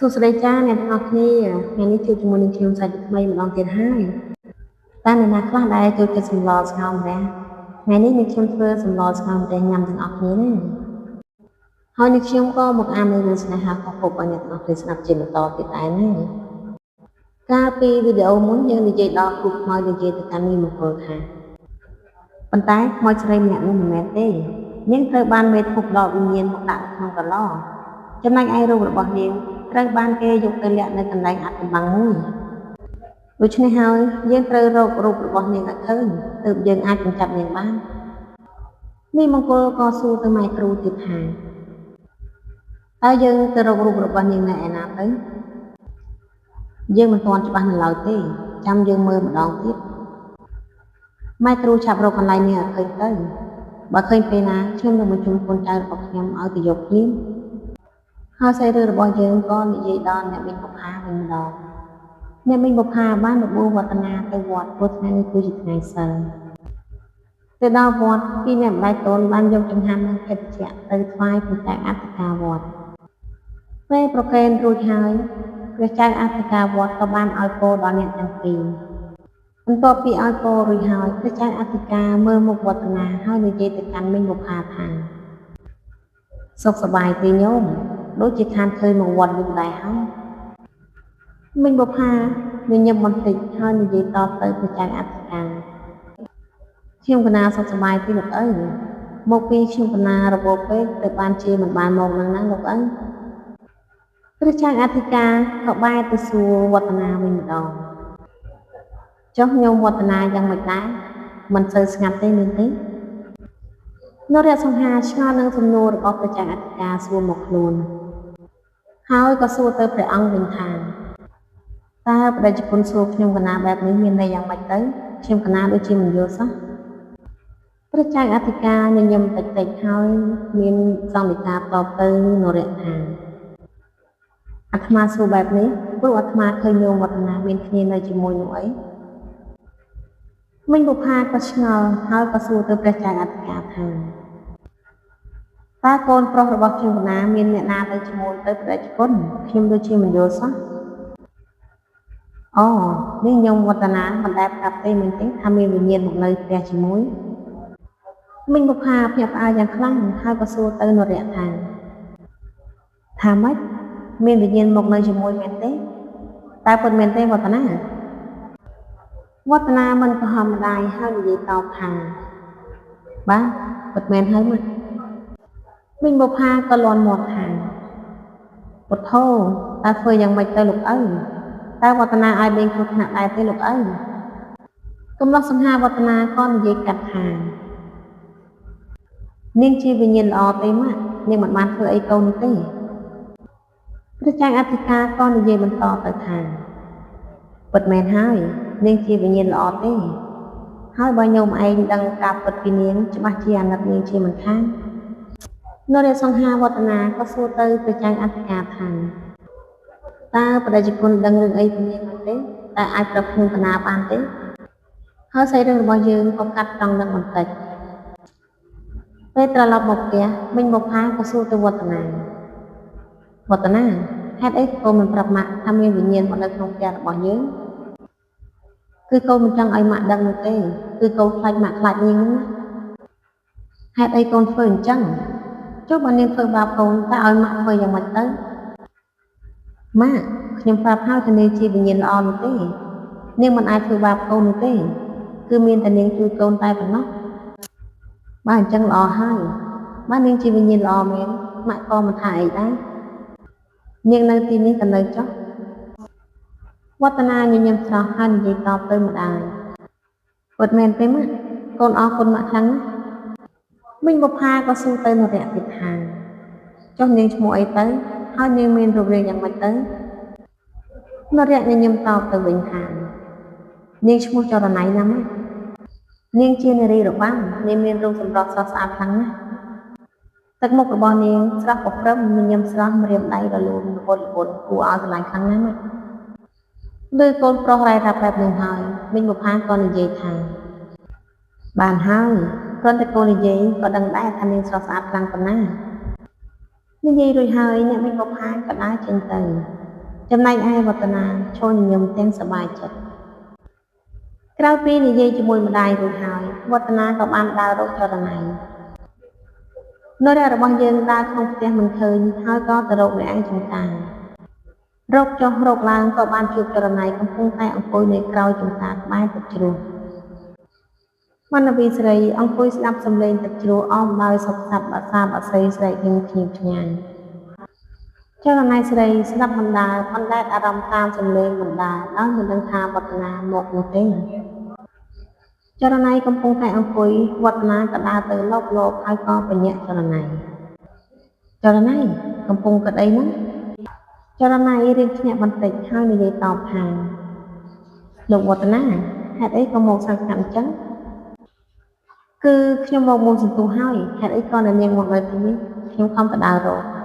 សួស្តីចាអ្នកទាំងអស់គ្នាថ្ងៃនេះជួបជាមួយនឹងខ្ញុំសាច់ថ្មីម្ដងទៀតហើយតើអ្នកណាខ្លះដែលចូលចិត្តសម្លស្ងោរម្រះថ្ងៃនេះនឹងខ្ញុំធ្វើសម្លស្ងោរម្រះញ៉ាំទាំងអស់គ្នាណាហើយនេះខ្ញុំក៏មកអាននៅរឿងស្នេហាខុសពឲ្យអ្នកទាំងអស់គ្នាស្ដាប់ជាបន្តទៀតដែរណាកាលពីវីដេអូមុនយើងនិយាយដល់គ្រូខ្មោចនិយាយទៅកាន់មីមង្គលថាប៉ុន្តែខ្មោចស្រីម្នាក់នោះមិនមែនទេនាងត្រូវបានមេធុបដកវិញ្ញាណមកដាក់ក្នុងកឡោចំណែកឯរូបរបស់នាងត្រូវបានគេយកទៅលាក់នៅកន្លែងអាថ៌កំបាំងមួយដូច្នេះហើយយើងត្រូវរករូបរបស់នាងឲ្យឃើញទើបយើងអាចបញ្ចប់នាងបានមីមង្គលក៏សួរទៅម៉ែគ្រូទៀតថាតើយើងទៅរករូបរបស់នាងនៅឯណាទៅយើងមិនទាន់ច្បាស់នៅឡើយទេចាំយើងមើលម្ដងទៀតម៉ែគ្រូឆាប់រកកន្លែងនាងឲ្យឃើញទៅបើឃើញពេលណាខ្ញុំនឹងបញ្ជូនកូនចៅរបស់ខ្ញុំឲ្យទៅយកភ្លាមហើយសាច់រឿងរបស់យើងក៏និយាយដល់អ្នកមីងបុប្ផាវិញម្ដងអ្នកមីងបុប្ផាបានរបួសវឌ្ឍនាទៅវត្តព្រោះថ្ងៃនេះគឺជាថ្ងៃសិលទៅដល់វត្តពីអ្នកម្ដាយតូនបានយកចង្ហាន់និងភេសជ្ជៈទៅថ្វាយព្រះចៅអធិការវត្តពេលប្រគេនរួចហើយព្រះចៅអធិការវត្តក៏បានឲ្យពរដល់អ្នកទាំងពីរបន្ទាប់ពីឲ្យពររួចហើយព្រះចៅអធិការមើលមុខវឌ្ឍនាហើយនិយាយទៅកាន់មីងបុប្ផាថាសុខសប្បាយទេញោមដូចជាខានឃើញមកវត្តវិញដែរហើយមីងបុប្ផាញញឹមបន្តិចហើយនិយាយតបទៅព្រះចៅអធិការខ្ញុំកណាសុខសប្បាយទេលោកអើយមកពីខ្ញុំកណារបបពេកទៅបានជាមិនបានមកនឹងណាលោកអើយព្រះចៅអធិការក៏បែរទៅសួរវឌ្ឍនាវិញម្ដងចុះញោមវឌ្ឍនាយ៉ាងម៉េចដែរមិនសូវស្ងាត់ទេមានទេនរៈសង្ហាឆ្ងល់នឹងសំណួររបស់ព្រះចៅអធិការសួរមកខ្លួនហើយក៏សួរទៅព្រះអង្គវិញថាតើបដិជគុណសួរខ្ញុំកណាបែបនេះមានន័យយ៉ាងម៉េចទៅខ្ញុំកណាដូចជាមិនយល់សោះព្រះចៅអធិការញញឹមតិចតិចហើយមានសង្ឃិកាតបទៅនរៈថាអាត្មាសួរបែបនេះព្រោះអាត្មាឃើញញោមវឌ្ឍនាមានគ្នានៅជាមួយនោះអីមីងបុប្ផាក៏ឆ្ងល់ហើយក៏សួរទៅព្រះចៅអធិការថាតើកូនប្រុសរបស់ខ្ញុំកណាមានអ្នកណាទៅជាមួយទៅបដិជគុណខ្ញុំដូចជាមិនយល់សោះអូនេះញោមវឌ្ឍនាមិនដែលប្រាប់ទេមែនទេថាមានវិញ្ញាណមកនៅផ្ទះជាមួយមីងបុប្ផាភ្ញាក់ផ្អើលយ៉ាងខ្លាំងហើយក៏សួរទៅនរៈថាម៉េចមានវិញ្ញាណមកនៅជាមួយមែនទេតើពិតមែនទេវឌ្ឍនាមិនប្រហមម្ដាយហើយនិយាយតបថាបាទពិតមែនហើយមកមីងបុប្ផាក៏លន់មាត់ថាពុទ្ធោតើធ្វើយ៉ាងម៉េចទៅលោកអើយតើវឌ្ឍនាឲ្យមានគ្រោះថ្នាក់ដែរទេលោកអើយកំឡោះសង្ហាវឌ្ឍនាក៏និយាយកាត់ថានាងជាវិញ្ញាណល្អទេម៉ាក់នាងមិនបានធ្វើអីកូននោះទេព្រះចៅអធិការក៏និយាយបន្តទៅថាពិតមែនហើយនាងជាវិញ្ញាណល្អទេហើយបើញោមឯងដឹងការពិតពីនាងច្បាស់ជាអាណិតនាងជាមិនខាននរៈសង្ហាវឌ្ឍនាក៏សួរទៅព្រះចៅអធិការថាតើបដិជគុណដឹងរឿងអីពីនាងនោះទេតើអាចប្រាប់ខ្ញុំកណាបានទេហើយសាច់រឿងរបស់យើងក៏កាត់ត្រង់នឹងបន្តិចពេលត្រឡប់មកផ្ទះមីងបុប្ផាក៏សួរទៅវឌ្ឍនាហេតុអីកូនមិនប្រាប់ម៉ាក់ថាមានវិញ្ញាណមកនៅក្នុងផ្ទះរបស់យើងគឺកូនមិនចង់ឲ្យម៉ាក់ដឹងនោះទេគឺកូនខ្លាចម៉ាក់ខ្លាចនាងណាហេតុអីកូនធ្វើអញ្ចឹងចុះបើនាងធ្វើបាបកូនតើឲ្យម៉ាក់ធ្វើយ៉ាងម៉េចទៅម៉ាក់ខ្ញុំប្រាប់ហើយថានាងជាវិញ្ញាណល្អនោះទេនាងមិនអាចធ្វើបាបកូននោះទេគឺមានតែនាងជួយកូនតែប៉ុណ្ណោះបើអញ្ចឹងល្អហើយបើនាងជាវិញ្ញាណល្អមែនម៉ាក់ក៏មិនថាអីដែរនាងនៅទីនេះក៏នៅចុះវឌ្ឍនាញញឹមស្រស់ហើយនិយាយតបទៅម្ដាយពិតមែនទេម៉ាក់កូនអរគុណម៉ាក់ខ្លាំងណាស់មីងបុប្ផាក៏សួរទៅនរៈទៀតថាចុះនាងឈ្មោះអីទៅហើយនាងមានរូបរាងយ៉ាងម៉េចទៅនរៈញញឹមតបទៅវិញថានាងឈ្មោះចរណៃណាម៉ាក់នាងជានារីរបាំនាងមានរូបសម្រស់ស្រស់ស្អាតខ្លាំងណាស់ទឹកមុខរបស់នាងស្រស់ប្រព្រឹមញញឹមស្រស់ម្រាមដៃរលូនរវល់គួរឲ្យស្រឡាញ់ខ្លាំងណាស់ម៉ាក់លើកូនប្រុសរ៉ែរ៉ាប់បែបនោះហើយមីងបុប្ផាក៏និយាយថាបានហើយគ្រាន់តែកូននិយាយក៏ដឹងដែរថានាងស្រស់ស្អាតខ្លាំងប៉ុណ្ណានិយាយរួចហើយអ្នកមីងបុប្ផាក៏ដើរចេញទៅ ចំណែកឯវឌ្ឍនាឈរញញឹមទាំងសប្បាយចិត្តក្រោយពីនិយាយជាមួយម្ដាយរួចហើយវឌ្ឍនាក៏បានដើររកចរណៃនៅរយៈរបស់យើងដើរក្នុងផ្ទះមិនឃើញហើយក៏ទៅរកអ្នកឯងចំការរកចុះរកឡើងក៏បានជួបចរណៃកំពុងតែអង្គុយនៅក្រោយចំការក្បែរទឹកជ្រោះវណ្ណវីស្រីអង្គុយស្ដាប់សំឡេងទឹកជ្រោះអមដោយសុខសប្តិបាសាបាសីស្រែកនឹងភ្ញៀវឆ្ងាយចរណៃស្រីស្ដាប់បណ្ដាលបណ្ដែតអារម្មណ៍តាមសំឡេងបណ្ដាលដោយមិនដឹងថាវឌ្ឍនាមកនោះទេចរណៃកំពុងតែអង្គុយវឌ្ឍនាក៏ដើរទៅលោកហើយក៏បញ្ញាក់ចរណៃកំពុងគិតអីហ្នឹងចរណៃរៀងភ្ញាក់បន្តិចហើយនិយាយតបថាលោកវឌ្ឍនាហេតុអីក៏មកសង្កាត់អញ្ចឹងគឺខ្ញុំមកមុំសន្ទុះហើយហេតុអីក៏នៅនាងមកនៅទីនេះខ្ញុំខំទៅដើររក